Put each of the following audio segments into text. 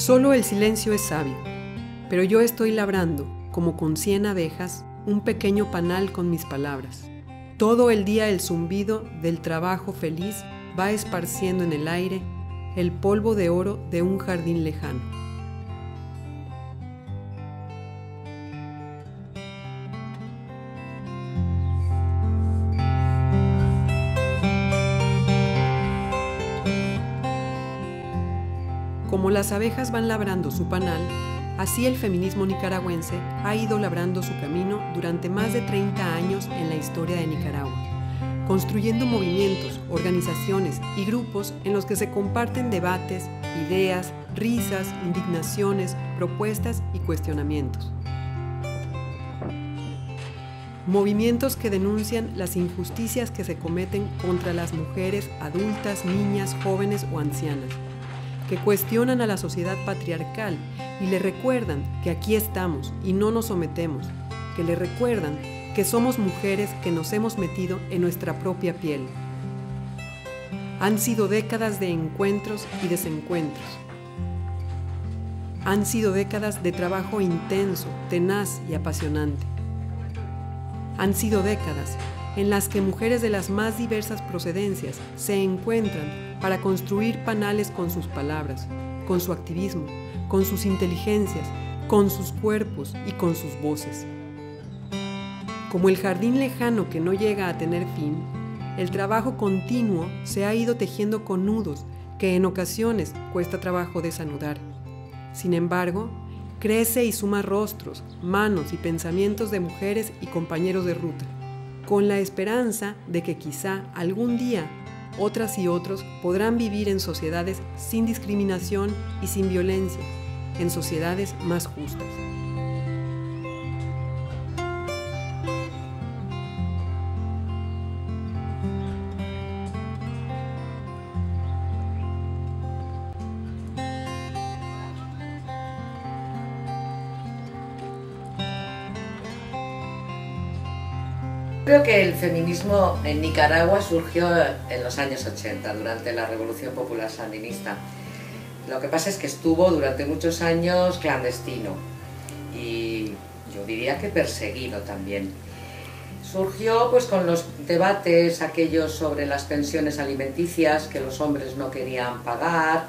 Solo el silencio es sabio, pero yo estoy labrando, como con 100 abejas, un pequeño panal con mis palabras. Todo el día el zumbido del trabajo feliz va esparciendo en el aire el polvo de oro de un jardín lejano. Como las abejas van labrando su panal, así el feminismo nicaragüense ha ido labrando su camino durante más de 30 años en la historia de Nicaragua, construyendo movimientos, organizaciones y grupos en los que se comparten debates, ideas, risas, indignaciones, propuestas y cuestionamientos. Movimientos que denuncian las injusticias que se cometen contra las mujeres adultas, niñas, jóvenes o ancianas, que cuestionan a la sociedad patriarcal y le recuerdan que aquí estamos y no nos sometemos, que le recuerdan que somos mujeres que nos hemos metido en nuestra propia piel. Han sido décadas de encuentros y desencuentros. Han sido décadas de trabajo intenso, tenaz y apasionante. Han sido décadas en las que mujeres de las más diversas procedencias se encuentran para construir panales con sus palabras, con su activismo, con sus inteligencias, con sus cuerpos y con sus voces. Como el jardín lejano que no llega a tener fin, el trabajo continuo se ha ido tejiendo con nudos que en ocasiones cuesta trabajo desanudar. Sin embargo, crece y suma rostros, manos y pensamientos de mujeres y compañeros de ruta, con la esperanza de que quizá algún día otras y otros podrán vivir en sociedades sin discriminación y sin violencia, en sociedades más justas. Creo que el feminismo en Nicaragua surgió en los años 80, durante la Revolución Popular Sandinista. Lo que pasa es que estuvo durante muchos años clandestino y yo diría que perseguido también. Surgió pues con los debates aquellos sobre las pensiones alimenticias que los hombres no querían pagar,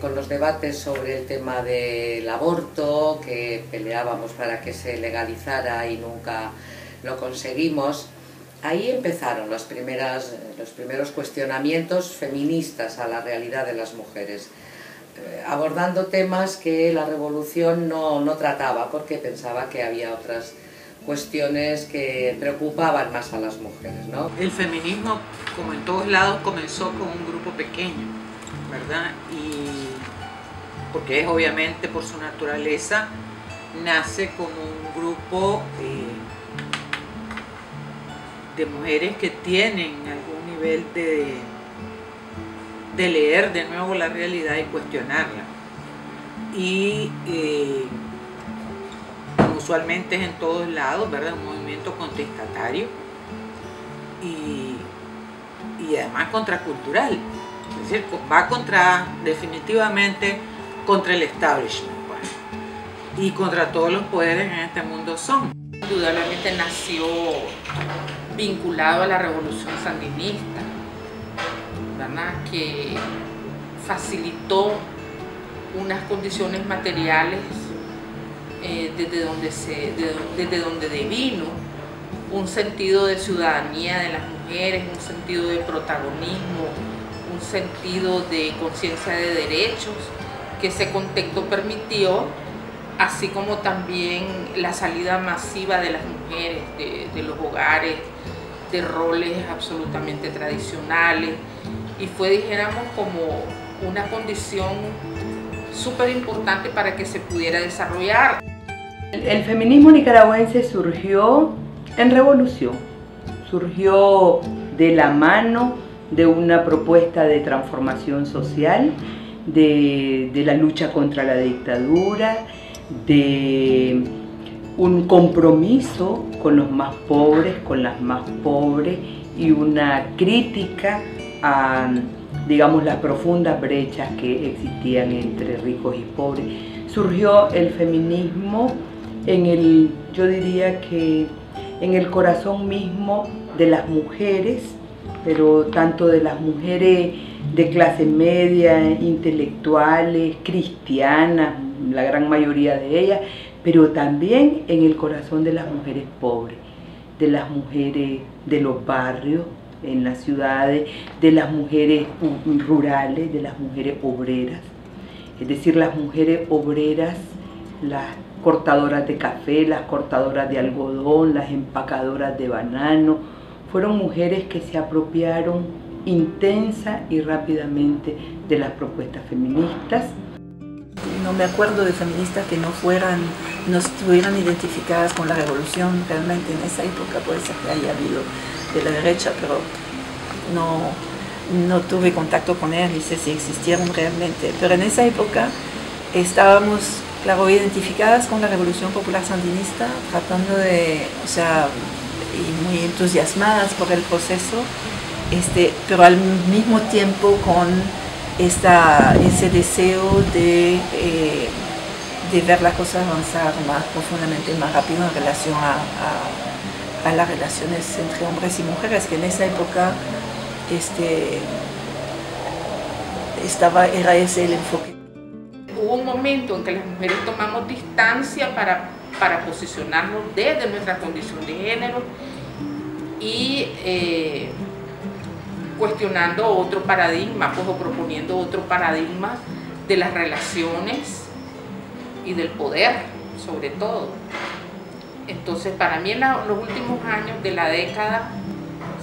con los debates sobre el tema del aborto, que peleábamos para que se legalizara y nunca lo conseguimos. Ahí empezaron los primeros cuestionamientos feministas a la realidad de las mujeres, abordando temas que la revolución no trataba, porque pensaba que había otras cuestiones que preocupaban más a las mujeres, ¿no? El feminismo, como en todos lados, comenzó con un grupo pequeño, ¿verdad? Y porque es obviamente por su naturaleza, nace como un grupo de mujeres que tienen algún nivel de leer de nuevo la realidad y cuestionarla. Y como usualmente es en todos lados, ¿verdad? Un movimiento contestatario y además contracultural. Es decir, va definitivamente contra el establishment, pues, y contra todos los poderes en este mundo son. Indudablemente nació vinculado a la revolución sandinista, ¿verdad? Que facilitó unas condiciones materiales desde donde devino un sentido de ciudadanía de las mujeres, un sentido de protagonismo, un sentido de conciencia de derechos, que ese contexto permitió, así como también la salida masiva de las mujeres de los hogares, de roles absolutamente tradicionales, y fue, dijéramos, como una condición súper importante para que se pudiera desarrollar. El feminismo nicaragüense surgió en revolución, surgió de la mano de una propuesta de transformación social, de la lucha contra la dictadura, de un compromiso con los más pobres, con las más pobres, y una crítica a digamos, las profundas brechas que existían entre ricos y pobres. Surgió el feminismo yo diría que en el corazón mismo de las mujeres, pero tanto de las mujeres de clase media, intelectuales, cristianas, la gran mayoría de ellas, pero también en el corazón de las mujeres pobres, de las mujeres de los barrios, en las ciudades, de las mujeres rurales, de las mujeres obreras. Es decir, las mujeres obreras, las cortadoras de café, las cortadoras de algodón, las empacadoras de banano, fueron mujeres que se apropiaron intensa y rápidamente de las propuestas feministas. No me acuerdo de feministas que no estuvieran identificadas con la revolución. Realmente en esa época puede ser que haya habido de la derecha, pero no tuve contacto con ellas, ni sé si existieron realmente. Pero en esa época estábamos, claro, identificadas con la Revolución Popular Sandinista, tratando y muy entusiasmadas por el proceso, pero al mismo tiempo con ese deseo de ver las cosas avanzar más profundamente, más rápido en relación a las relaciones entre hombres y mujeres, que en esa época era ese el enfoque. Hubo un momento en que las mujeres tomamos distancia para posicionarnos desde nuestra condición de género y cuestionando otro paradigma, pues, o proponiendo otro paradigma de las relaciones y del poder, sobre todo. Entonces, para mí en los últimos años de la década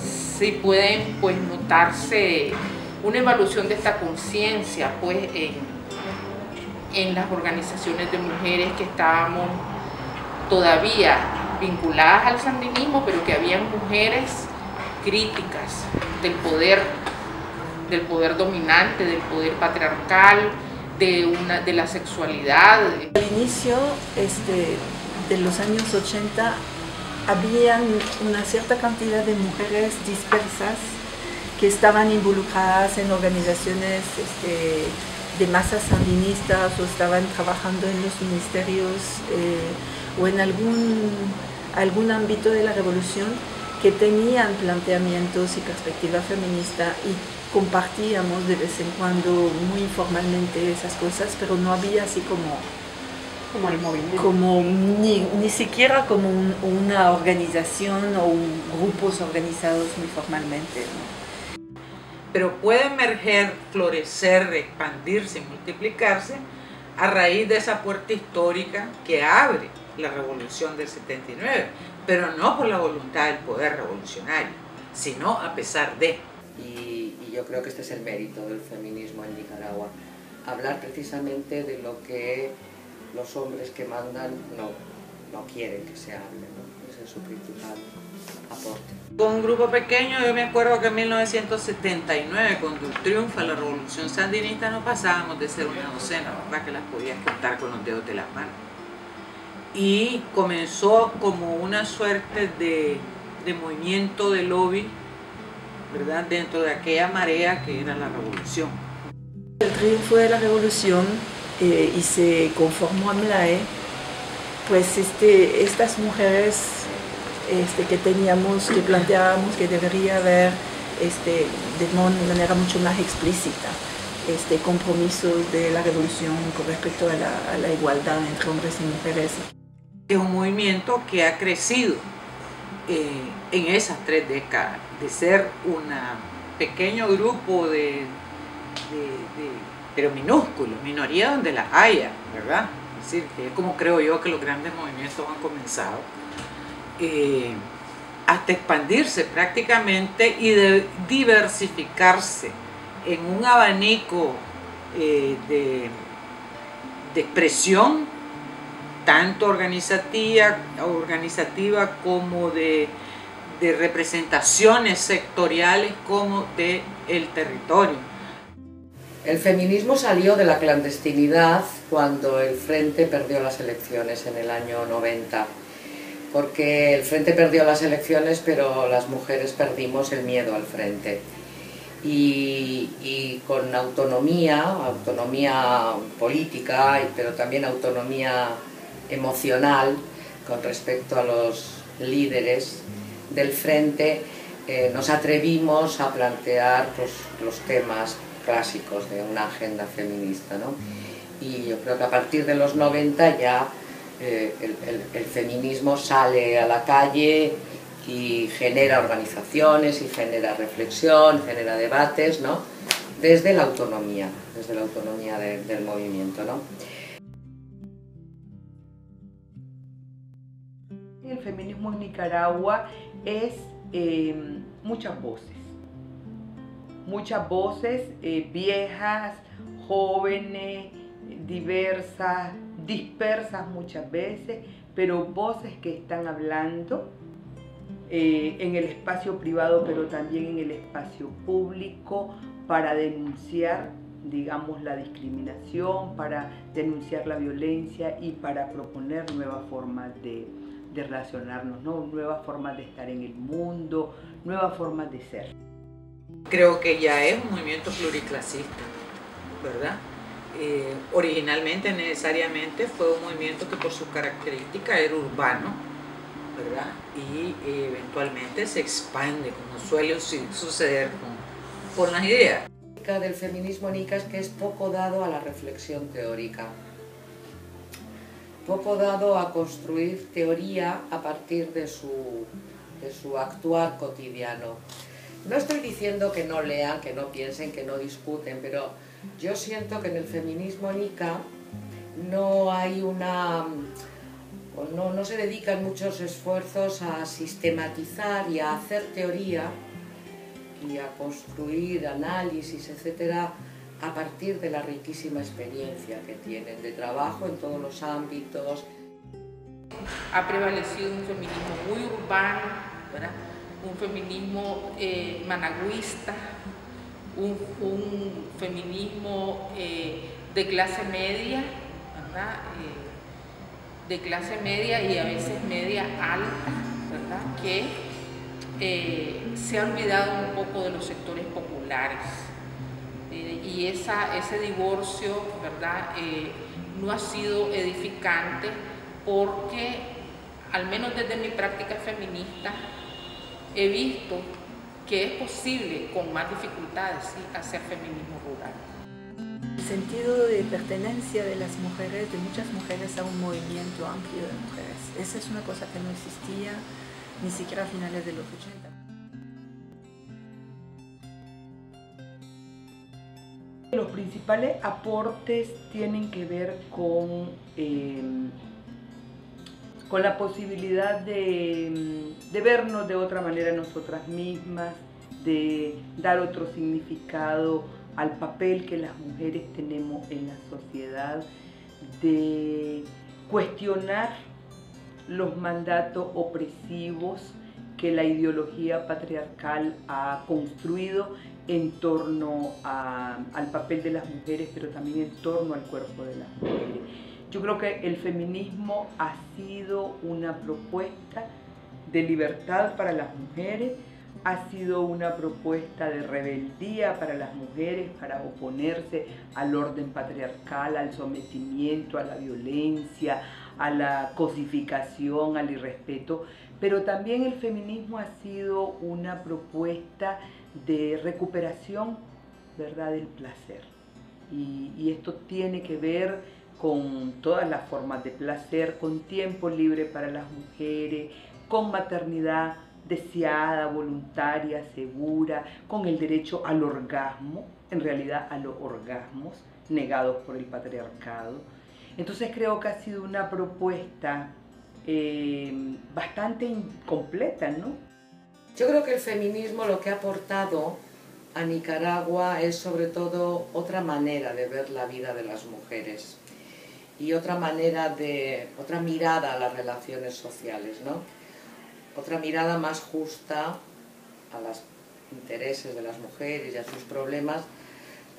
sí pueden, pues, notarse una evolución de esta conciencia, pues, en las organizaciones de mujeres que estábamos todavía vinculadas al sandinismo, pero que habían mujeres críticas del poder dominante, del poder patriarcal, de la sexualidad. Al inicio de los años 80 habían una cierta cantidad de mujeres dispersas que estaban involucradas en organizaciones de masas sandinistas, o estaban trabajando en los ministerios o en algún ámbito de la revolución, que tenían planteamientos y perspectiva feminista, y compartíamos de vez en cuando muy informalmente esas cosas, pero no había así como el movimiento, ni siquiera como una organización o grupos organizados muy formalmente, ¿no? Pero puede emerger, florecer, expandirse y multiplicarse a raíz de esa puerta histórica que abre la revolución del 79, pero no por la voluntad del poder revolucionario, sino a pesar de. Y yo creo que este es el mérito del feminismo en Nicaragua, hablar precisamente de lo que los hombres que mandan no quieren que se hable, ¿no? Ese es su principal aporte. Con un grupo pequeño, yo me acuerdo que en 1979, cuando triunfa la revolución sandinista, no pasábamos de ser una docena, ¿verdad? Que las podías contar con los dedos de las manos. Y comenzó como una suerte de movimiento de lobby, ¿verdad? Dentro de aquella marea que era la revolución. El triunfo de la revolución y se conformó AMLAE, pues estas mujeres que planteábamos que debería haber de manera mucho más explícita compromisos de la revolución con respecto a la igualdad entre hombres y mujeres. Es un movimiento que ha crecido en esas 3 décadas, de ser un pequeño grupo pero minúsculo, minoría donde las haya, ¿verdad? Es decir, que es como creo yo que los grandes movimientos han comenzado, hasta expandirse prácticamente y de diversificarse en un abanico de expresión, tanto organizativa como de representaciones sectoriales como del territorio. El feminismo salió de la clandestinidad cuando el Frente perdió las elecciones en el año 90, porque el Frente perdió las elecciones, pero las mujeres perdimos el miedo al Frente. y con autonomía política, pero también autonomía emocional con respecto a los líderes del frente, nos atrevimos a plantear pues, los temas clásicos de una agenda feminista, ¿no? Y yo creo que a partir de los 90 ya el feminismo sale a la calle y genera organizaciones, y genera reflexión, genera debates, ¿no? Desde la autonomía del movimiento, ¿no? El feminismo en Nicaragua es muchas voces, viejas, jóvenes, diversas, dispersas muchas veces, pero voces que están hablando en el espacio privado, pero también en el espacio público, para denunciar, digamos, la discriminación, para denunciar la violencia y para proponer nuevas formas de relacionarnos, ¿no? Nuevas formas de estar en el mundo, nuevas formas de ser. Creo que ya es un movimiento pluriclasista, ¿verdad? Originalmente, necesariamente, fue un movimiento que por sus características era urbano, ¿verdad? Y eventualmente se expande, como suele suceder con las ideas. Del feminismo nica es que es poco dado a la reflexión teórica, poco dado a construir teoría a partir de su actuar cotidiano. No estoy diciendo que no lean, que no piensen, que no discuten, pero yo siento que en el feminismo nica no hay no se dedican muchos esfuerzos a sistematizar y a hacer teoría y a construir análisis, etcétera, a partir de la riquísima experiencia que tienen de trabajo en todos los ámbitos. Ha prevalecido un feminismo muy urbano, ¿verdad? Un feminismo managüista, un feminismo de clase media, ¿verdad? De clase media y a veces media alta, ¿verdad? Que se ha olvidado un poco de los sectores populares. Y ese divorcio, ¿verdad? No ha sido edificante porque, al menos desde mi práctica feminista, he visto que es posible, con más dificultades, ¿sí?, hacer feminismo rural. El sentido de pertenencia de las mujeres, de muchas mujeres, a un movimiento amplio de mujeres. Esa es una cosa que no existía ni siquiera a finales de los 80. Los principales aportes tienen que ver con la posibilidad de vernos de otra manera nosotras mismas, de dar otro significado al papel que las mujeres tenemos en la sociedad, de cuestionar los mandatos opresivos que la ideología patriarcal ha construido en torno al papel de las mujeres, pero también en torno al cuerpo de las mujeres. Yo creo que el feminismo ha sido una propuesta de libertad para las mujeres, ha sido una propuesta de rebeldía para las mujeres, para oponerse al orden patriarcal, al sometimiento, a la violencia, a la cosificación, al irrespeto, pero también el feminismo ha sido una propuesta de recuperación, ¿verdad?, del placer. Y esto tiene que ver con todas las formas de placer, con tiempo libre para las mujeres, con maternidad deseada, voluntaria, segura, con el derecho al orgasmo, en realidad a los orgasmos negados por el patriarcado. Entonces creo que ha sido una propuesta bastante incompleta, ¿no? Yo creo que el feminismo lo que ha aportado a Nicaragua es sobre todo otra manera de ver la vida de las mujeres y otra mirada a las relaciones sociales, ¿no? Otra mirada más justa a los intereses de las mujeres y a sus problemas,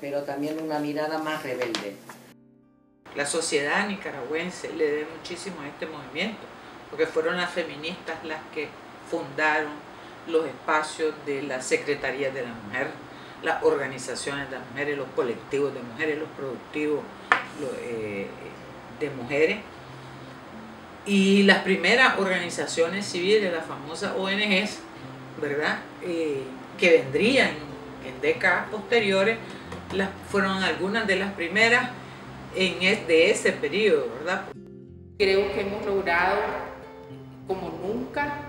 pero también una mirada más rebelde. La sociedad nicaragüense le debe muchísimo a este movimiento, porque fueron las feministas las que fundaron los espacios de la Secretaría de la Mujer, las organizaciones de mujeres, los colectivos de mujeres, los productivos de mujeres. Y las primeras organizaciones civiles, las famosas ONGs, ¿verdad? Que vendrían en décadas posteriores, fueron algunas de las primeras de ese periodo, ¿verdad? Creo que hemos logrado, como nunca,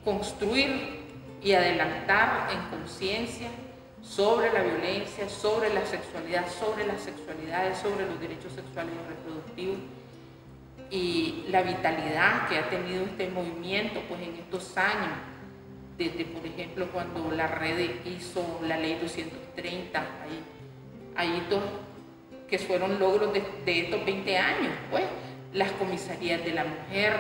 construir y adelantar en conciencia sobre la violencia, sobre la sexualidad, sobre las sexualidades, sobre los derechos sexuales y reproductivos, y la vitalidad que ha tenido este movimiento pues en estos años, desde por ejemplo cuando la red hizo la ley 230, hay hitos que fueron logros de estos 20 años, pues las comisarías de la mujer,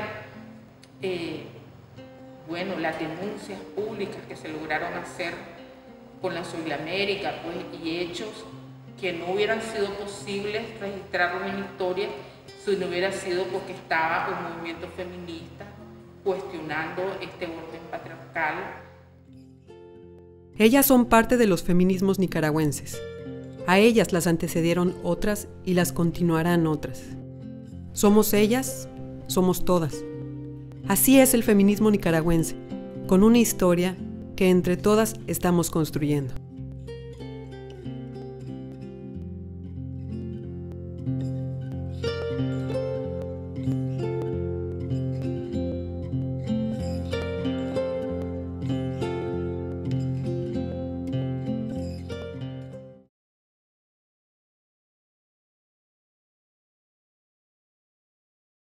bueno, las denuncias públicas que se lograron hacer con la Subilamérica, pues, y hechos que no hubieran sido posibles registrarlos en historia si no hubiera sido porque estaba un movimiento feminista cuestionando este orden patriarcal. Ellas son parte de los feminismos nicaragüenses. A ellas las antecedieron otras y las continuarán otras. Somos ellas, somos todas. Así es el feminismo nicaragüense, con una historia que entre todas estamos construyendo.